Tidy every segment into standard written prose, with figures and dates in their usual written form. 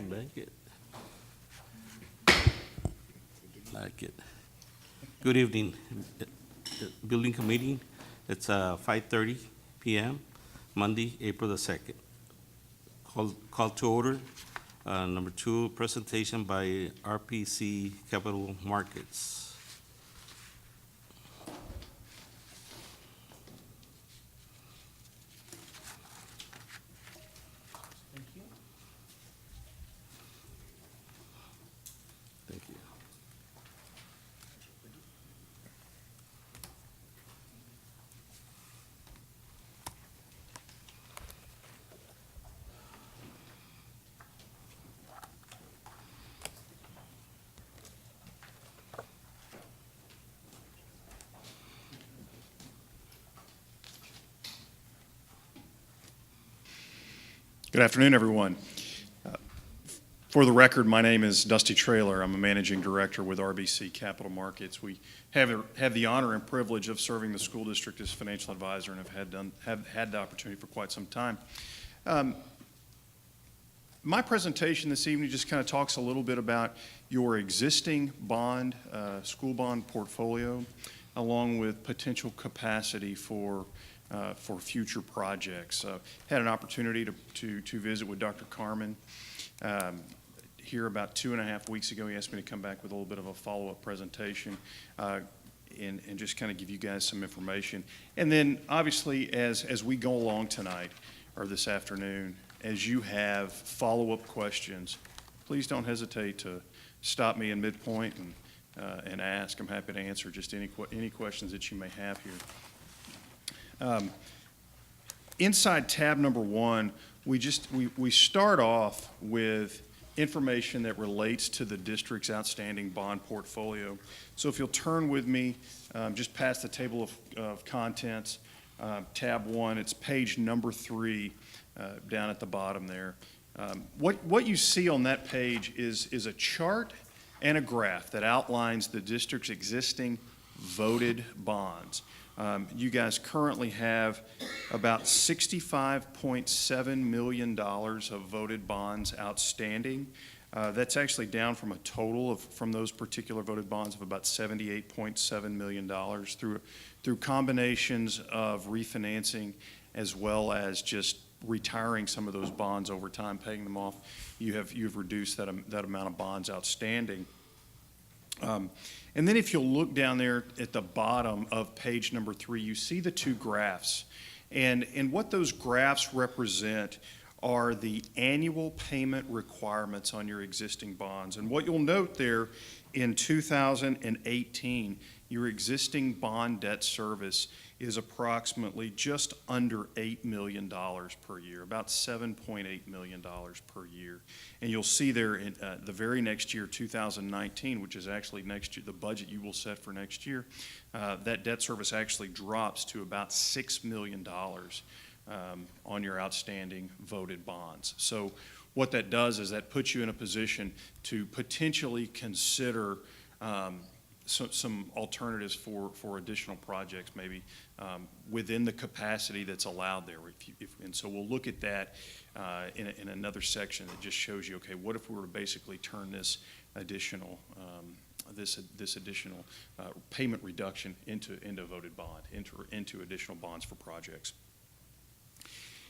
like it. Like it. Good evening, Building Committee. It's 5:30 p.m., Monday, April the 2nd. Call to order. Number 2, presentation by RPC Capital Markets. Thank you. Good afternoon, everyone. For the record, my name is Dusty Traylor. I'm a managing director with RBC Capital Markets. We have the honor and privilege of serving the school district as financial advisor and have had the opportunity for quite some time. My presentation this evening just kind of talks a little bit about your existing bond, school bond portfolio, along with potential capacity for future projects. Had an opportunity to visit with Dr. Carmen here about 2.5 weeks ago. He asked me to come back with a little bit of a follow-up presentation and just kind of give you guys some information. And then obviously as we go along tonight or this afternoon, as you have follow-up questions, please don't hesitate to stop me in midpoint and ask. I'm happy to answer just any questions that you may have here. Inside tab number 1, we start off with information that relates to the district's outstanding bond portfolio. So if you'll turn with me just past the table of contents, tab 1, it's page number 3 down at the bottom there. What you see on that page is a chart and a graph that outlines the district's existing voted bonds. You guys currently have about $65.7 million of voted bonds outstanding. That's actually down from a total from those particular voted bonds of about $78.7 million through combinations of refinancing as well as just retiring some of those bonds over time, paying them off. You've reduced that amount of bonds outstanding. And then if you'll look down there at the bottom of page number 3, you see the 2 graphs. And what those graphs represent are the annual payment requirements on your existing bonds. And what you'll note there in 2018, your existing bond debt service is approximately just under $8 million per year, about $7.8 million per year. And you'll see there in the very next year, 2019, which is actually next year, the budget you will set for next year, that debt service actually drops to about $6 million on your outstanding voted bonds. So what that does is that puts you in a position to potentially consider some alternatives for additional projects, maybe within the capacity that's allowed there. And so we'll look at that in another section that just shows you, okay, what if we were to basically turn this additional payment reduction into a voted bond, into additional bonds for projects.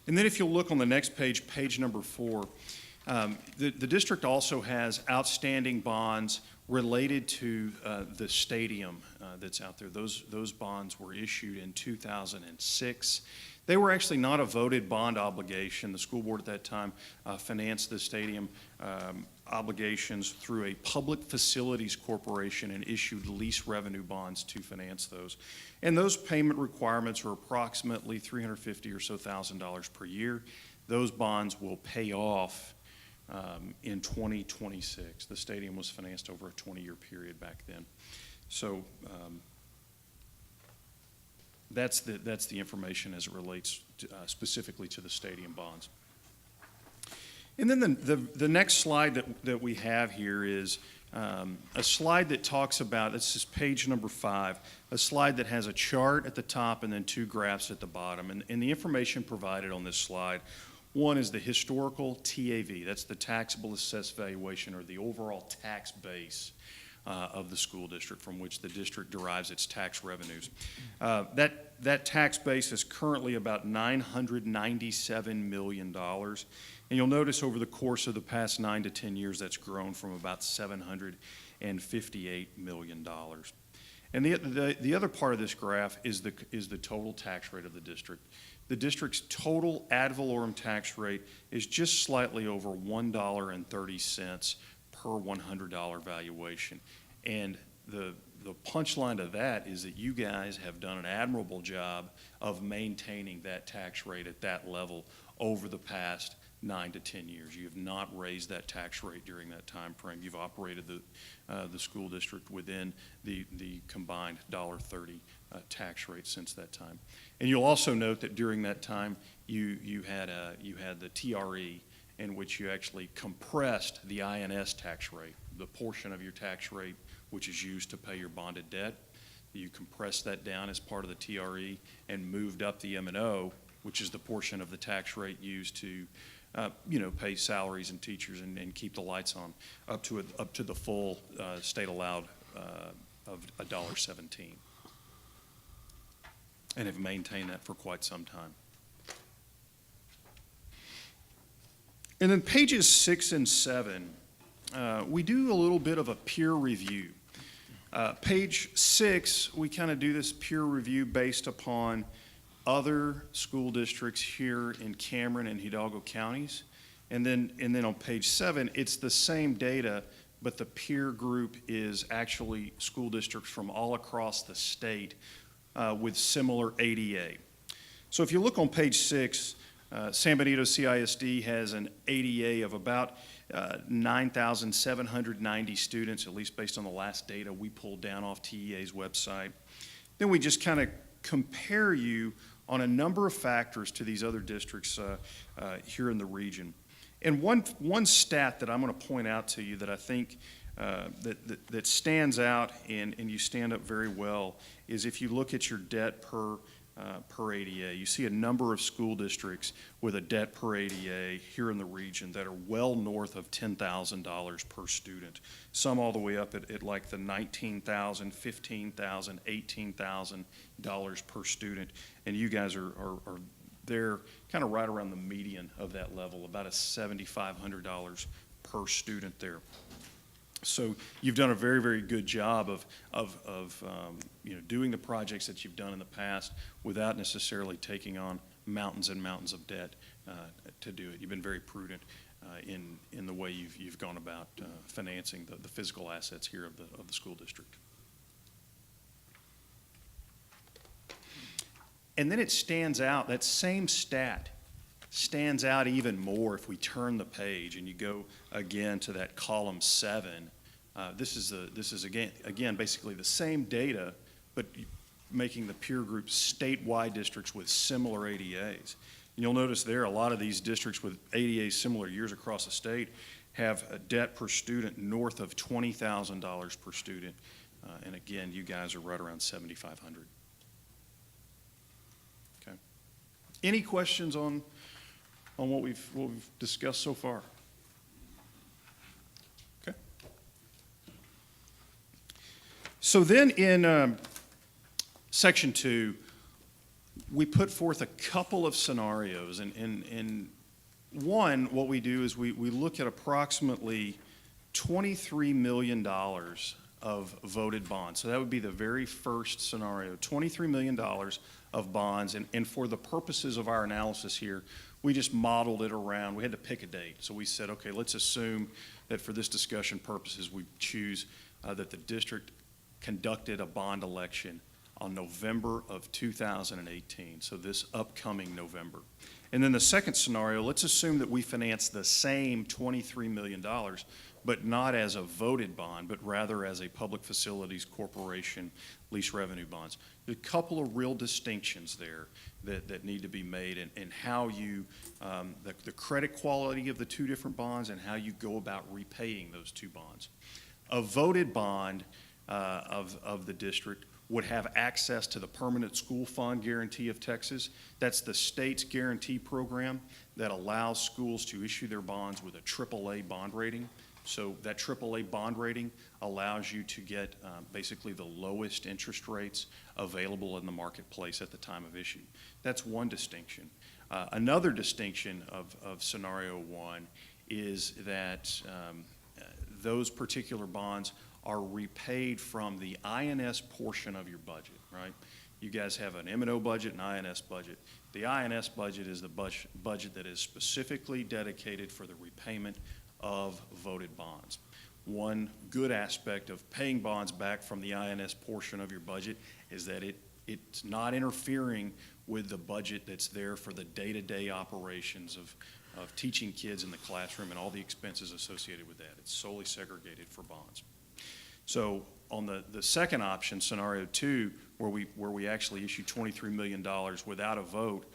And then if you'll look on the next page, page number 4, the district also has outstanding bonds related to the stadium that's out there. Those bonds were issued in 2006. They were actually not a voted bond obligation. The school board at that time financed the stadium obligations through a public facilities corporation and issued lease revenue bonds to finance those. And those payment requirements are approximately $350,000 or so per year. Those bonds will pay off in 2026. The stadium was financed over a 20-year period back then. So that's the information as it relates to, specifically to the stadium bonds. And then the next slide that we have here is a slide that talks about, this is page number 5, a slide that has a chart at the top and then 2 graphs at the bottom. And the information provided on this slide One is the historical TAV, that's the taxable assessed valuation, or the overall tax base of the school district from which the district derives its tax revenues. That tax base is currently about $997 million. And you'll notice over the course of the past 9 to 10 years, that's grown from about $758 million. And the other part of this graph is the total tax rate of the district. The district's total ad valorem tax rate is just slightly over $1.30 per $100 valuation. And the punchline to that is that you guys have done an admirable job of maintaining that tax rate at that level over the past 9 to 10 years. You have not raised that tax rate during that time frame. You've operated the school district within the combined $1.30 tax rate since that time. And you'll also note that during that time, you had the TRE, in which you actually compressed the INS tax rate, the portion of your tax rate which is used to pay your bonded debt. You compressed that down as part of the TRE and moved up the M&O, which is the portion of the tax rate used to pay salaries and teachers and keep the lights on, up to the full state allowed of $1.17, and have maintained that for quite some time. And then pages 6 and 7, we do a little bit of a peer review. Page 6, we kind of do this peer review based upon other school districts here in Cameron and Hidalgo counties. And then on page 7, it's the same data, but the peer group is actually school districts from all across the state with similar ADA. So if you look on page 6, San Benito CISD has an ADA of about 9,790 students, at least based on the last data we pulled down off TEA's website. Then we just kind of compare you on a number of factors to these other districts here in the region. And one stat that I'm going to point out to you that I think that stands out and you stand up very well is if you look at your debt per ADA. You see a number of school districts with a debt per ADA here in the region that are well north of $10,000 per student. Some all the way up at like the $19,000, $15,000, $18,000 per student. And you guys are there kind of right around the median of that level, about a $7,500 per student there. So you've done a very, very good job of doing the projects that you've done in the past without necessarily taking on mountains and mountains of debt to do it. You've been very prudent in the way you've gone about financing the physical assets here of the school district. And then it stands out, that same stat stands out even more if we turn the page and you go again to that column 7. This is again basically the same data, but making the peer group statewide districts with similar ADAs. And you'll notice there a lot of these districts with ADAs similar years across the state have a debt per student north of $20,000 per student. And again, you guys are right around $7,500. Okay. Any questions on what we've discussed so far? Okay. So then in section 2, we put forth a couple of scenarios. And one, what we do is we look at approximately $23 million of voted bonds. So that would be the very first scenario, $23 million of bonds. And for the purposes of our analysis here, we just modeled it around. We had to pick a date. So we said, okay, let's assume that for this discussion purposes, we choose that the district conducted a bond election on November of 2018, so this upcoming November. And then the second scenario, let's assume that we finance the same $23 million, but not as a voted bond, but rather as a public facilities corporation lease revenue bonds. There's a couple of real distinctions there that need to be made in how you, the credit quality of the two different bonds and how you go about repaying those two bonds. A voted bond of the district would have access to the Permanent School Fund Guarantee of Texas. That's the state's guarantee program that allows schools to issue their bonds with a AAA bond rating. So that AAA bond rating allows you to get basically the lowest interest rates available in the marketplace at the time of issue. That's one distinction. Another distinction of scenario one is that those particular bonds are repaid from the INS portion of your budget, right? You guys have an M&O budget and INS budget. The INS budget is the budget that is specifically dedicated for the repayment of voted bonds. One good aspect of paying bonds back from the INS portion of your budget is that it's not interfering with the budget that's there for the day-to-day operations of teaching kids in the classroom and all the expenses associated with that. It's solely segregated for bonds. So on the second option, scenario two, where we actually issue $23 million without a vote,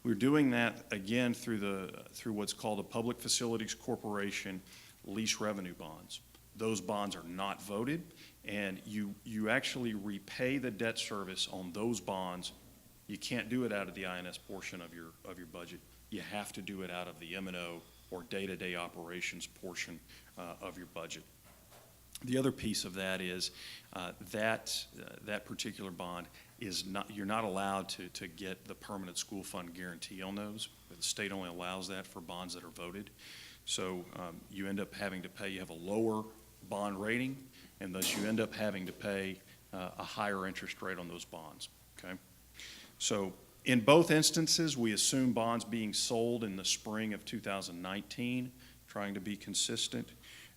we're doing that again through what's called a Public Facilities Corporation lease revenue bonds. Those bonds are not voted, and you actually repay the debt service on those bonds. You can't do it out of the INS portion of your budget. You have to do it out of the M&O or day-to-day operations portion of your budget. The other piece of that is that particular bond is not, you're not allowed to get the permanent school fund guarantee on those. The state only allows that for bonds that are voted. So you end up having to pay, you have a lower bond rating, and thus you end up having to pay a higher interest rate on those bonds, okay? So in both instances, we assume bonds being sold in the spring of 2019, trying to be consistent.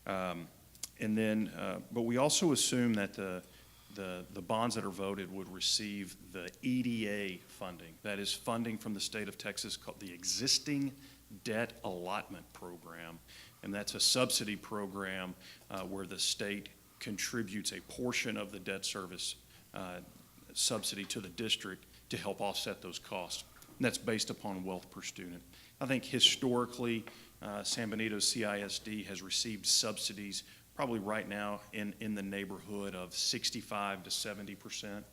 And then, but we also assume that the bonds that are voted would receive the EDA funding. That is funding from the state of Texas called the Existing Debt Allotment Program. And that's a subsidy program where the state contributes a portion of the debt service subsidy to the district to help offset those costs. And that's based upon wealth per student. I think historically, San Benito CISD has received subsidies probably right now in the neighborhood of 65 to 70%,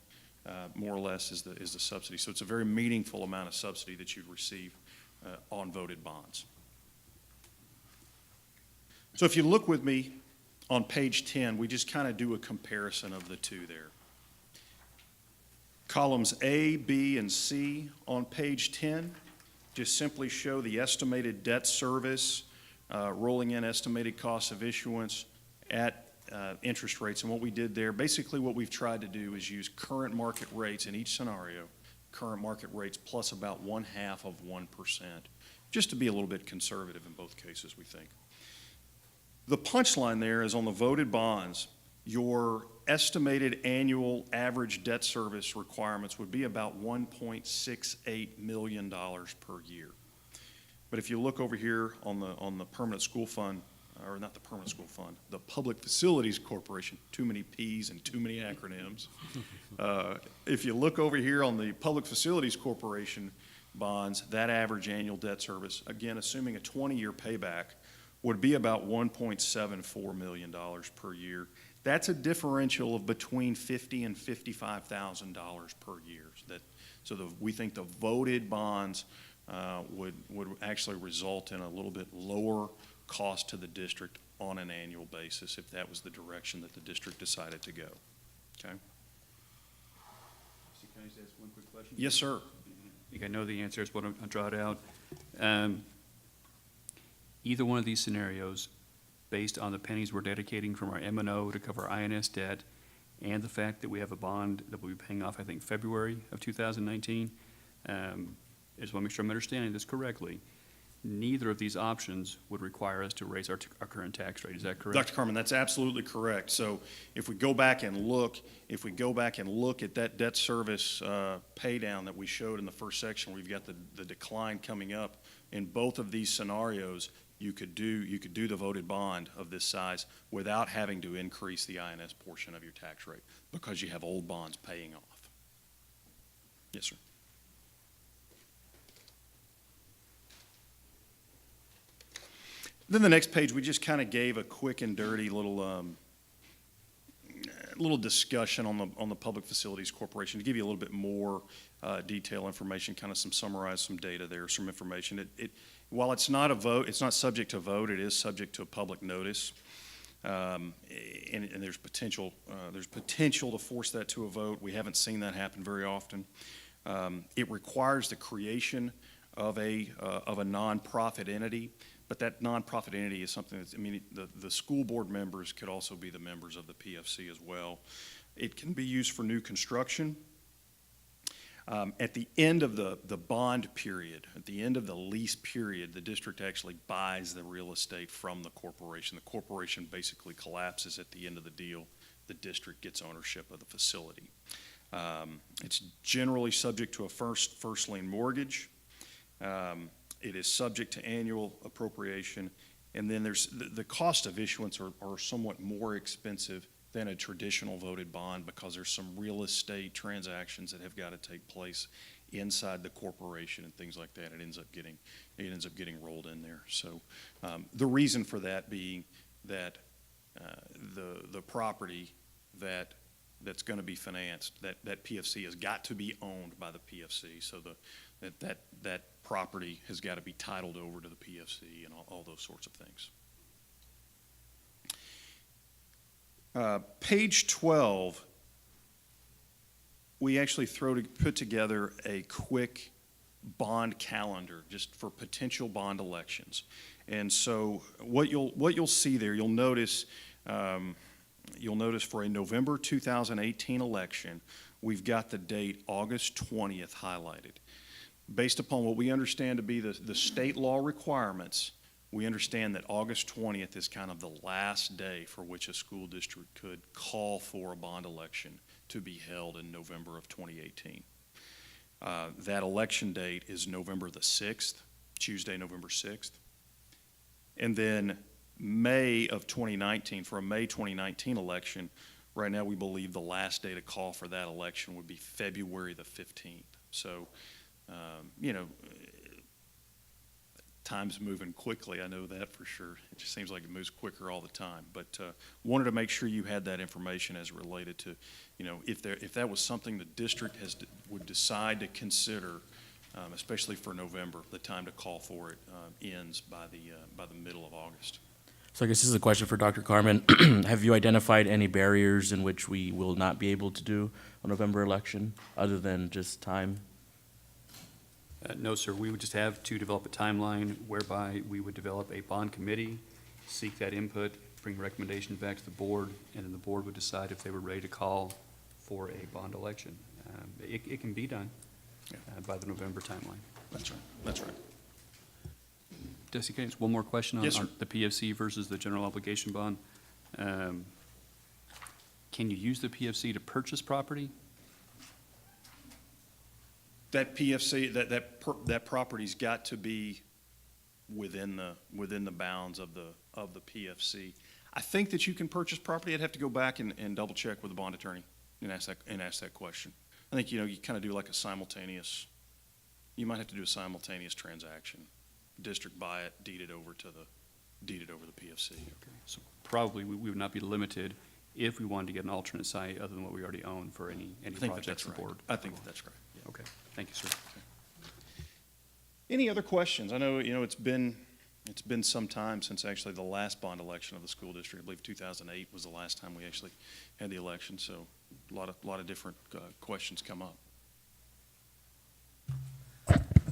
more or less is the subsidy. So it's a very meaningful amount of subsidy that you'd receive on voted bonds. So if you look with me on page 10, we just kind of do a comparison of the two there. Columns A, B, and C on page 10 just simply show the estimated debt service, rolling in estimated costs of issuance at interest rates. And what we did there, basically what we've tried to do is use current market rates in each scenario, current market rates plus about 1/2 of 1%, just to be a little bit conservative in both cases, we think. The punchline there is on the voted bonds, your estimated annual average debt service requirements would be about $1.68 million per year. But if you look over here on the permanent school fund, or not the permanent school fund, the Public Facilities Corporation, too many P's and too many acronyms. If you look over here on the Public Facilities Corporation bonds, that average annual debt service, again, assuming a 20-year payback, would be about $1.74 million per year. That's a differential of between $50,000 and $55,000 per year. We think the voted bonds would actually result in a little bit lower cost to the district on an annual basis if that was the direction that the district decided to go. Okay? Can I just ask one quick question? Yes, sir. I think I know the answer, is what I'll draw it out. Either one of these scenarios, based on the pennies we're dedicating from our M&O to cover INS debt, and the fact that we have a bond that we'll be paying off, I think, February of 2019, I just want to make sure I'm understanding this correctly. Neither of these options would require us to raise our current tax rate. Is that correct? Dr. Carmen, that's absolutely correct. So if we go back and look at that debt service pay down that we showed in the first section, where you've got the decline coming up, in both of these scenarios, you could do the voted bond of this size without having to increase the INS portion of your tax rate because you have old bonds paying off. Yes, sir. Then the next page, we just kind of gave a quick and dirty little little discussion on the Public Facilities Corporation to give you a little bit more detailed information, kind of summarize some data there, some information. While it's not a vote, it's not subject to vote, it is subject to a public notice. And there's potential to force that to a vote. We haven't seen that happen very often. It requires the creation of a nonprofit entity, but that nonprofit entity is something that's, I mean, the school board members could also be the members of the PFC as well. It can be used for new construction. At the end of the bond period, at the end of the lease period, the district actually buys the real estate from the corporation. The corporation basically collapses at the end of the deal. The district gets ownership of the facility. It's generally subject to a first lien mortgage. It is subject to annual appropriation. And then there's the cost of issuance are somewhat more expensive than a traditional voted bond because there's some real estate transactions that have got to take place inside the corporation and things like that. It ends up getting rolled in there. So the reason for that being that the property that's going to be financed, that PFC has got to be owned by the PFC. So that property has got to be titled over to the PFC and all those sorts of things. Page 12, we actually put together a quick bond calendar just for potential bond elections. And so what you'll see there, you'll notice for a November 2018 election, we've got the date August 20th highlighted. Based upon what we understand to be the state law requirements, we understand that August 20th is kind of the last day for which a school district could call for a bond election to be held in November of 2018. That election date is November the 6th, Tuesday, November 6th. And then May of 2019, for a May 2019 election, right now we believe the last day to call for that election would be February the 15th. So, time's moving quickly, I know that for sure. It just seems like it moves quicker all the time. But wanted to make sure you had that information as related to, if that was something the district would decide to consider, especially for November, the time to call for it ends by the middle of August. So I guess this is a question for Dr. Carmen. Have you identified any barriers in which we will not be able to do a November election other than just time? No, sir. We would just have to develop a timeline whereby we would develop a bond committee, seek that input, bring recommendations back to the board, and then the board would decide if they were ready to call for a bond election. It can be done by the November timeline. That's right. That's right. Desi, can I ask one more question on, Yes, sir. on the PFC versus the general obligation bond? Can you use the PFC to purchase property? That PFC, that property's got to be within the bounds of the PFC. I think that you can purchase property. I'd have to go back and double check with the bond attorney and ask that question. I think you kind of do like a simultaneous. You might have to do a simultaneous transaction. District buy it, deed it over the PFC. Okay. So probably we would not be limited if we wanted to get an alternate site other than what we already own for any I think projects that's the right. board. I think that's right. Yeah. Okay. Thank you, sir. Any other questions? I know, it's been some time since actually the last bond election of the school district. I believe 2008 was the last time we actually had the election, so a lot of different questions come up.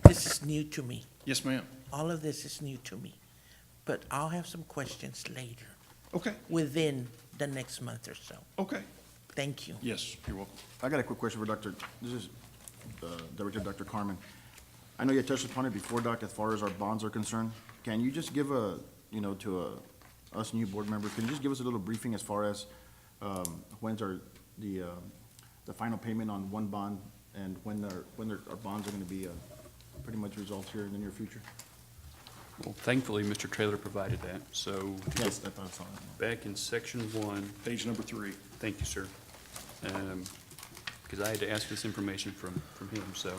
This is new to me. Yes, ma'am. All of this is new to me. But I'll have some questions later, Okay, within the next month or so. okay. Thank you. Yes, you're welcome. I got a quick question for this is Director Dr. Carmen. I know you touched upon it before, Doc, as far as our bonds are concerned. Can you just give us new board members, can you just give us a little briefing as far as when's the final payment on one bond and when our bonds are going to be pretty much resolved here in the near future? Well, thankfully, Mr. Traylor provided that. So Yes, that's all. back in section 1, Page number 3. thank you, sir. Because I had to ask this information from him, so.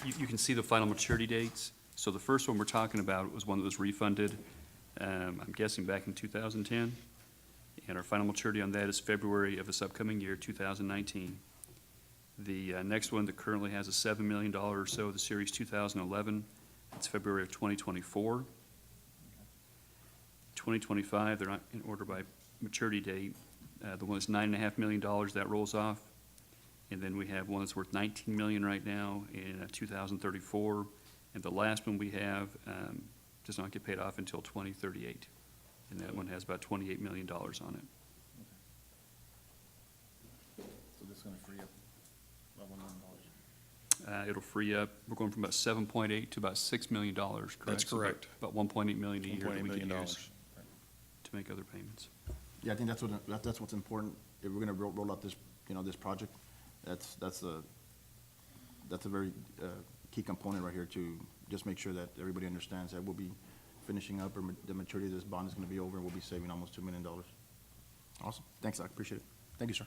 You can see the final maturity dates. So the first one we're talking about was one that was refunded, I'm guessing back in 2010. and our final maturity on that is February of this upcoming year, 2019. The next one that currently has a $7 million or so, the Series 2011, it's February of 2024. 2025, they're not in order by maturity date. The one that's $9.5 million, that rolls off. And then we have one that's worth $19 million right now in 2034. And the last one we have does not get paid off until 2038. And that one has about $28 million on it. So this is gonna free up about $1 million. It'll free up, we're going from about 7.8 to about $6 million, correct? That's So correct. About 1.8 million a year that $1.8 we million. can use to make other payments. Yeah, I think that's what's important. If we're gonna roll out this, this project, that's a very key component right here to just make sure that everybody understands that we'll be finishing up, or the maturity of this bond is gonna be over, and we'll be saving almost $2 million. Awesome. Thanks, Doc. Appreciate it. Thank you, sir.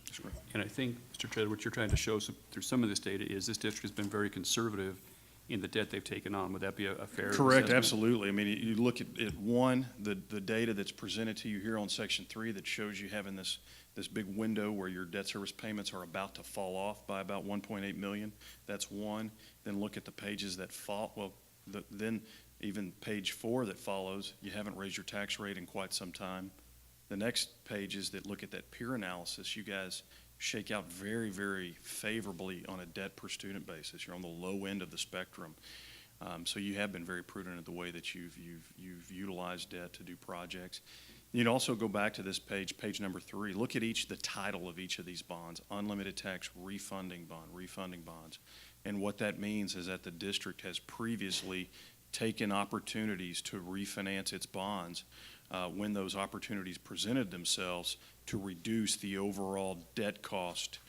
And I think, Mr. Treasurer, what you're trying to show through some of this data is this district has been very conservative in the debt they've taken on. Would that be a fair Correct, assessment? absolutely. I mean, you look at one, the data that's presented to you here on section 3 that shows you having this big window where your debt service payments are about to fall off by about 1.8 million. That's one. Then look at the pages that then even page 4 that follows, you haven't raised your tax rate in quite some time. The next pages that look at that peer analysis, you guys shake out very, very favorably on a debt per student basis. You're on the low end of the spectrum. So you have been very prudent in the way that you've utilized debt to do projects. You'd also go back to this page number 3. Look at the title of each of these bonds: unlimited tax refunding bonds. And what that means is that the district has previously taken opportunities to refinance its bonds when those opportunities presented themselves to reduce the overall debt cost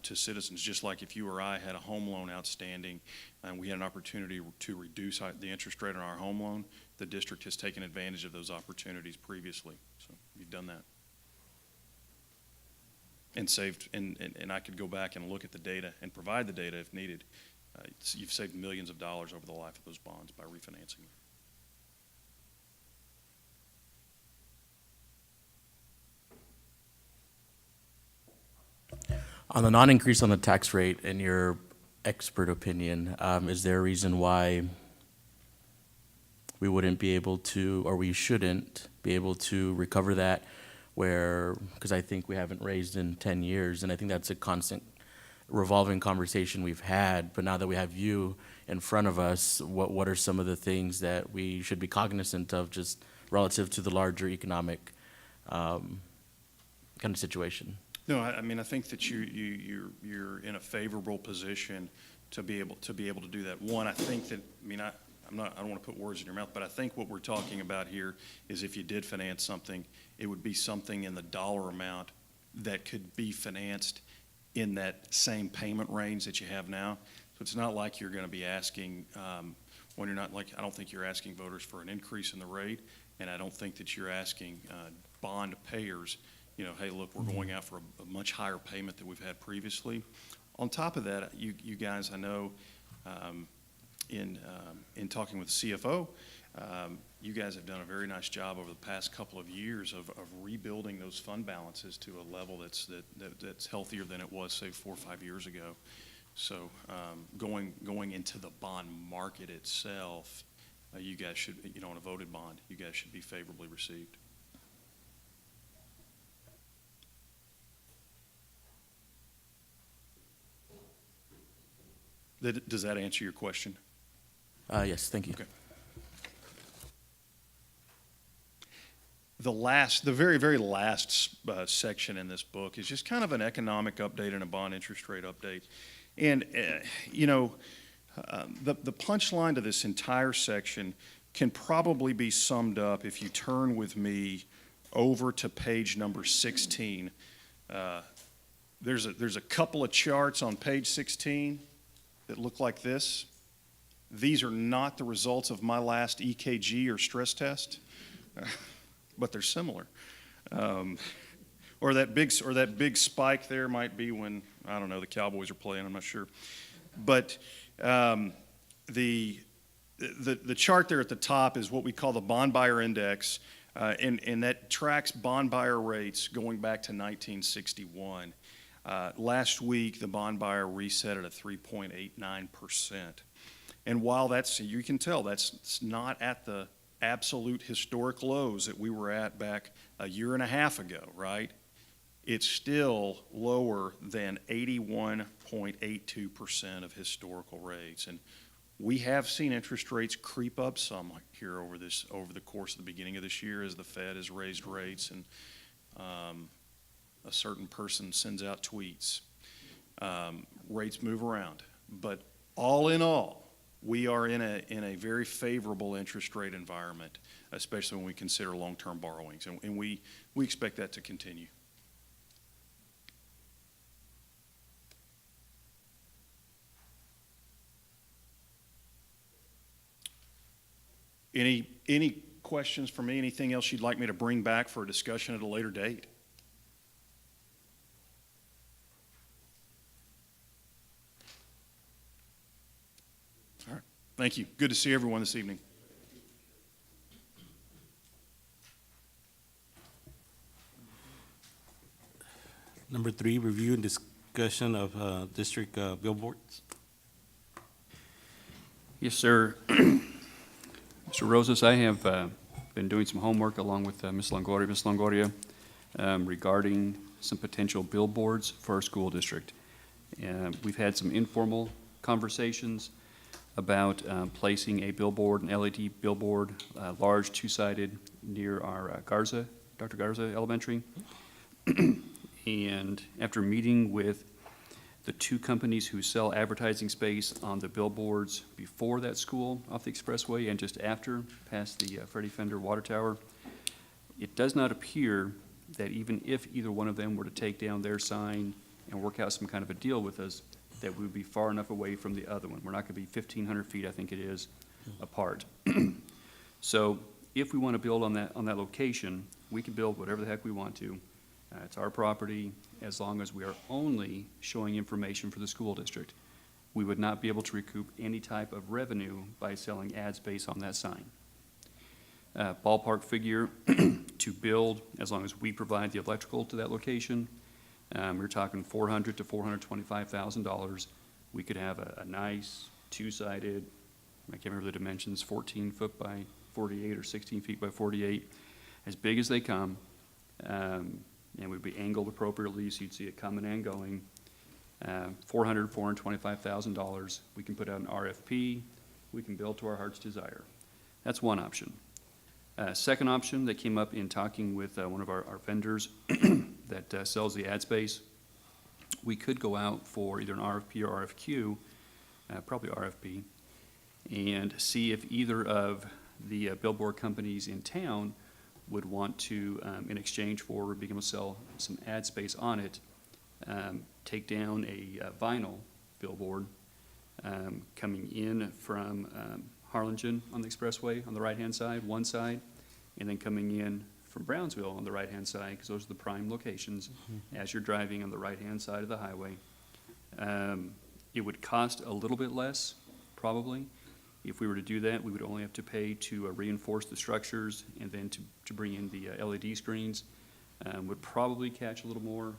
to citizens. Just like if you or I had a home loan outstanding and we had an opportunity to reduce the interest rate on our home loan, the district has taken advantage of those opportunities previously. So you've done that. And saved, and I could go back and look at the data and provide the data if needed. You've saved millions of dollars over the life of those bonds by refinancing them. On the non-increase on the tax rate, in your expert opinion, is there a reason why we wouldn't be able to, or we shouldn't be able to recover that because I think we haven't raised in 10 years, and I think that's a constant revolving conversation we've had, but now that we have you in front of us, what are some of the things that we should be cognizant of just relative to the larger economic kind of situation? No, I mean, I think that you're in a favorable position to be able to do that. One, I think that, I don't want to put words in your mouth, but I think what we're talking about here is if you did finance something, it would be something in the dollar amount that could be financed in that same payment range that you have now. So it's not like you're going to be asking, I don't think you're asking voters for an increase in the rate, and I don't think that you're asking bond payers, hey, look, we're going out for a much higher payment than we've had previously. On top of that, you guys, I know, in talking with the CFO, you guys have done a very nice job over the past couple of years of rebuilding those fund balances to a level that's healthier than it was, say, 4 or 5 years ago. So going into the bond market itself, you guys should, on a voted bond, you guys should be favorably received. Does that answer your question? Yes, thank you. Okay. The very, very last section in this book is just kind of an economic update and a bond interest rate update. And, the punchline to this entire section can probably be summed up if you turn with me over to page number 16. There's a couple of charts on page 16 that look like this. These are not the results of my last EKG or stress test, but they're similar. Or that big spike there might be when, I don't know, the Cowboys are playing, I'm not sure. But the chart there at the top is what we call the bond buyer index. And that tracks bond buyer rates going back to 1961. Last week, the bond buyer reset at a 3.89%. And while that's, you can tell, that's not at the absolute historic lows that we were at back a year and a half ago, right? It's still lower than 81.82% of historical rates. And we have seen interest rates creep up some here over the course of the beginning of this year as the Fed has raised rates and a certain person sends out tweets. Rates move around. But all in all, we are in a very favorable interest rate environment, especially when we consider long-term borrowings. And we expect that to continue. Any questions for me? Anything else you'd like me to bring back for a discussion at a later date? All right. Thank you. Good to see everyone this evening. Number 3, review and discussion of district billboards. Yes, sir. Mr. Rosas, I have been doing some homework along with Ms. Longoria. Ms. Longoria, regarding some potential billboards for our school district. We've had some informal conversations about placing a billboard, an LED billboard, large two-sided near our Dr. Garza Elementary. And after meeting with the two companies who sell advertising space on the billboards before that school off the expressway and just after, past the Freddie Fender water tower, it does not appear that even if either one of them were to take down their sign and work out some kind of a deal with us, that we would be far enough away from the other one. We're not going to be 1,500 feet, I think it is, apart. So if we want to build on that location, we can build whatever the heck we want to. It's our property, as long as we are only showing information for the school district. We would not be able to recoup any type of revenue by selling ad space on that sign. Ballpark figure to build, as long as we provide the electrical to that location, we're talking $400,000 to $425,000. We could have a nice two-sided, I can't remember the dimensions, 14 foot by 48 or 16 feet by 48, as big as they come. And would be angled appropriately, so you'd see it coming and going. $400,000, $425,000. We can put out an RFP. We can build to our heart's desire. That's one option. Second option that came up in talking with one of our vendors that sells the ad space, we could go out for either an RFP or RFQ, probably RFP, and see if either of the billboard companies in town would want to, in exchange for being able to sell some ad space on it, take down a vinyl billboard coming in from Harlingen on the expressway on the right-hand side, one side, and then coming in from Brownsville on the right-hand side, because those are the prime locations as you're driving on the right-hand side of the highway. It would cost a little bit less, probably. If we were to do that, we would only have to pay to reinforce the structures and then to bring in the LED screens. Would probably catch a little more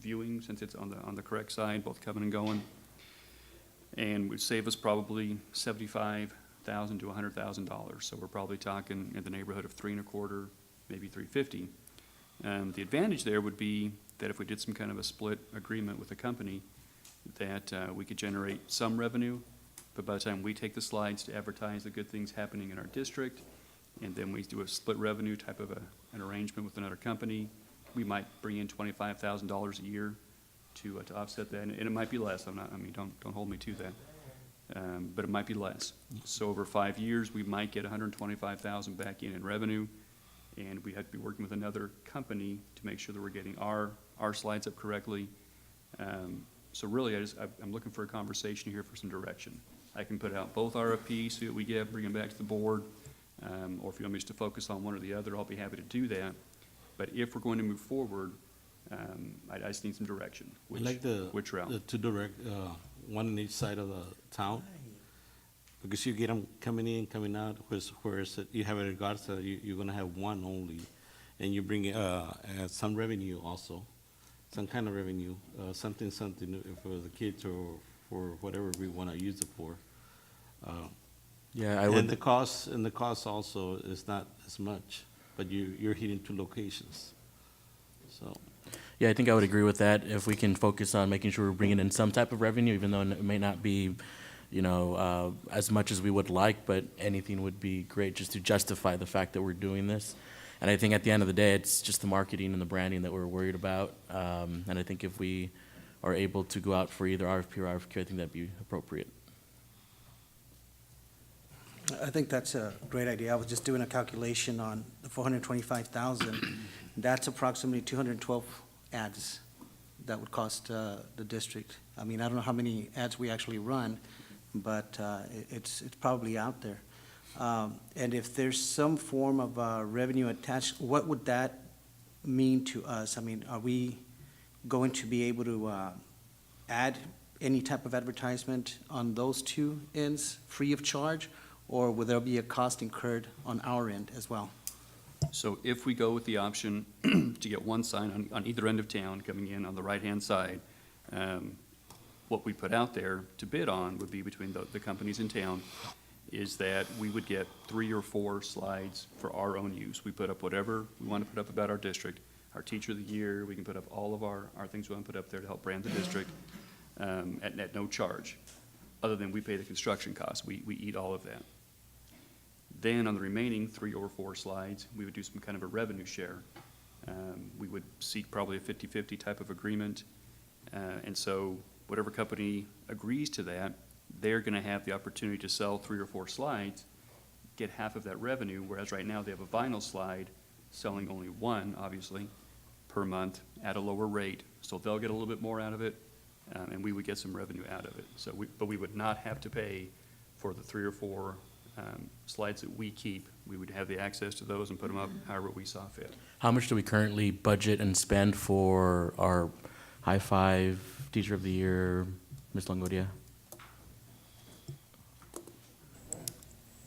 viewing since it's on the correct side, both coming and going. And would save us probably $75,000 to $100,000. So we're probably talking in the neighborhood of $325,000, maybe $350,000. The advantage there would be that if we did some kind of a split agreement with the company, that we could generate some revenue. But by the time we take the slides to advertise the good things happening in our district, and then we do a split revenue type of an arrangement with another company, we might bring in $25,000 a year to offset that, and it might be less. Don't hold me to that, but it might be less. So over 5 years, we might get $125,000 back in revenue, and we have to be working with another company to make sure that we're getting our slides up correctly. So really, I'm looking for a conversation here for some direction. I can put out both RFPs, see what we get, bring them back to the board, or if you want me just to focus on one or the other, I'll be happy to do that. But if we're going to move forward, I just need some direction. I like Which route? the two direct, one on each side of the town. Because you get them coming in, coming out, whereas you have a Garza, you're gonna have one only. And you bring, some revenue also, some kind of revenue, something for the kids or for whatever we wanna use it for. Yeah, I And the would, cost also is not as much, but you're hitting two locations. So, yeah, I think I would agree with that. If we can focus on making sure we're bringing in some type of revenue, even though it may not be, as much as we would like, but anything would be great just to justify the fact that we're doing this. And I think at the end of the day, it's just the marketing and the branding that we're worried about. And I think if we are able to go out for either RFP or RFQ, I think that'd be appropriate. I think that's a great idea. I was just doing a calculation on the 425,000. That's approximately 212 ads that would cost the district. I mean, I don't know how many ads we actually run, but it's probably out there. And if there's some form of revenue attached, what would that mean to us? I mean, are we going to be able to add any type of advertisement on those two ends free of charge? Or will there be a cost incurred on our end as well? So if we go with the option to get one sign on either end of town coming in on the right-hand side, what we put out there to bid on would be between the companies in town, is that we would get 3 or 4 slides for our own use. We put up whatever we want to put up about our district, our teacher of the year, we can put up all of our things we want to put up there to help brand the district at no charge, other than we pay the construction costs. We eat all of that. Then on the remaining 3 or 4 slides, we would do some kind of a revenue share. We would seek probably a 50-50 type of agreement. And so whatever company agrees to that, they're gonna have the opportunity to sell 3 or 4 slides, get half of that revenue, whereas right now they have a vinyl slide selling only 1, obviously, per month at a lower rate. So they'll get a little bit more out of it, and we would get some revenue out of it. But we would not have to pay for the 3 or 4 slides that we keep. We would have the access to those and put them up however we saw fit. How much do we currently budget and spend for our High Five Teacher of the Year, Ms. Longoria?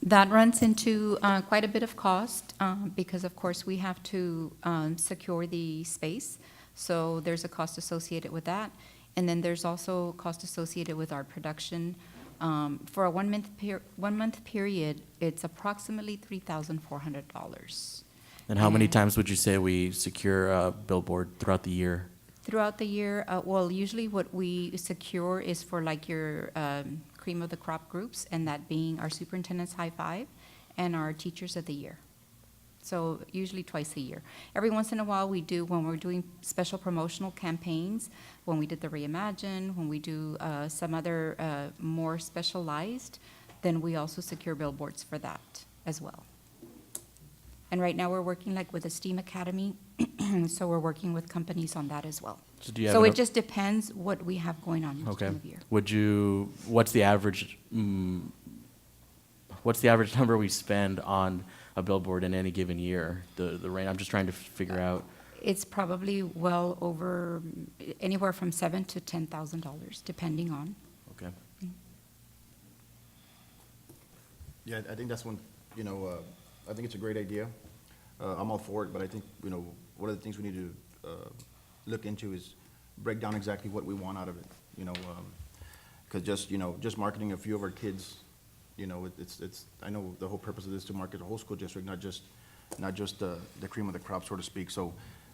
That runs into quite a bit of cost because, of course, we have to secure the space. So there's a cost associated with that. And then there's also cost associated with our production. For a 1 month period, it's approximately $3,400. And how many times would you say we secure a billboard throughout the year? Throughout the year, well, usually what we secure is for like your cream of the crop groups, and that being our superintendent's high five and our teachers of the year. So usually twice a year. Every once in a while we do, when we're doing special promotional campaigns, when we did the Reimagine, when we do some other more specialized, then we also secure billboards for that as well. And right now we're working like with the STEAM Academy, so we're working with companies on that as well. So do you have So an- it just depends what we have going on each Okay. time of year. What's the average number we spend on a billboard in any given year? The range, I'm just trying to figure out. It's probably well over anywhere from $7,000 to $10,000, depending on. Okay. Yeah, I think that's one, I think it's a great idea. I'm all for it, but I think, one of the things we need to look into is break down exactly what we want out of it, because just marketing a few of our kids, it's, I know the whole purpose of this is to market the whole school district, not just the cream of the crop, so to speak. So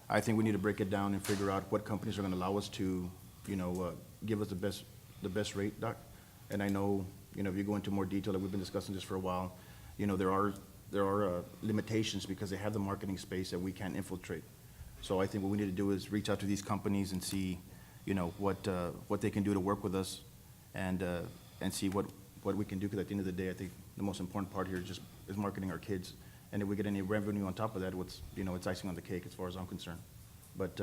I think we need to break it down and figure out what companies are gonna allow us to, give us the best rate, Doc. And I know, if you go into more detail, like we've been discussing this for a while, there are limitations because they have the marketing space that we can't infiltrate. So I think what we need to do is reach out to these companies and see, what they can do to work with us and see what we can do, because at the end of the day, I think the most important part here is marketing our kids. And if we get any revenue on top of that, it's icing on the cake as far as I'm concerned. But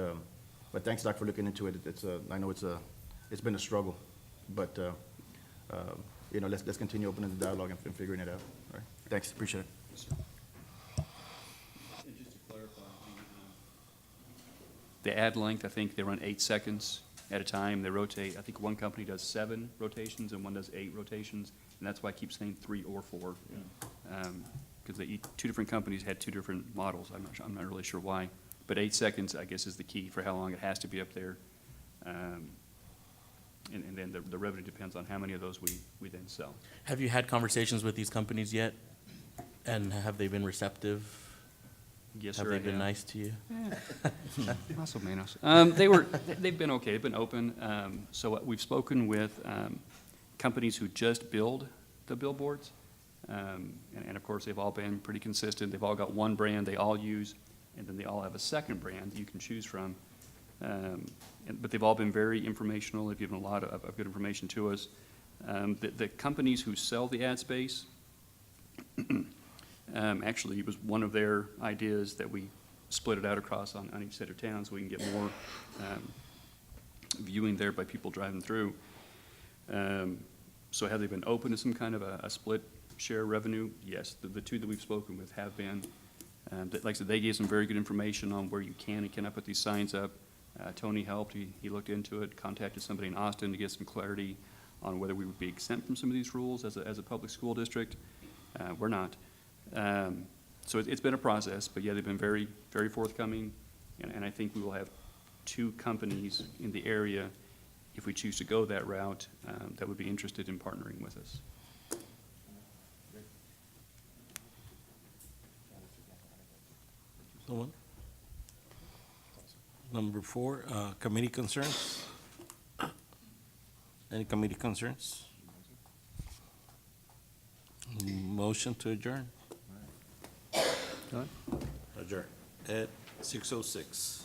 thanks, Doc, for looking into it. I know it's been a struggle, but, let's continue opening the dialogue and figuring it out. All right, thanks, appreciate it. And just to clarify, the ad length, I think they run 8 seconds at a time. They rotate, I think one company does 7 rotations and one does 8 rotations, and that's why I keep saying 3 or 4. Because two different companies had 2 different models. I'm not really sure why. But 8 seconds, I guess, is the key for how long it has to be up there. And then the revenue depends on how many of those we then sell. Have you had conversations with these companies yet? And have they been receptive? Yes, Have sir, they I been have. nice to you? Más o menos. They've been okay, they've been open. So we've spoken with companies who just build the billboards. And of course, they've all been pretty consistent. They've all got one brand they all use, and then they all have a second brand that you can choose from. But they've all been very informational. They've given a lot of good information to us. The companies who sell the ad space, actually, it was one of their ideas that we split it out across on each set of towns so we can get more viewing there by people driving through. So have they been open to some kind of a split share revenue? Yes, the 2 that we've spoken with have been. Like I said, they gave some very good information on where you can and cannot put these signs up. Tony helped, he looked into it, contacted somebody in Austin to get some clarity on whether we would be exempt from some of these rules as a public school district. We're not. So it's been a process, but yeah, they've been very, very forthcoming, and I think we will have 2 companies in the area, if we choose to go that route, that would be interested in partnering with us. Someone? Number 4, committee concerns? Any committee concerns? Motion to adjourn? Done? Adjourn at 6:06.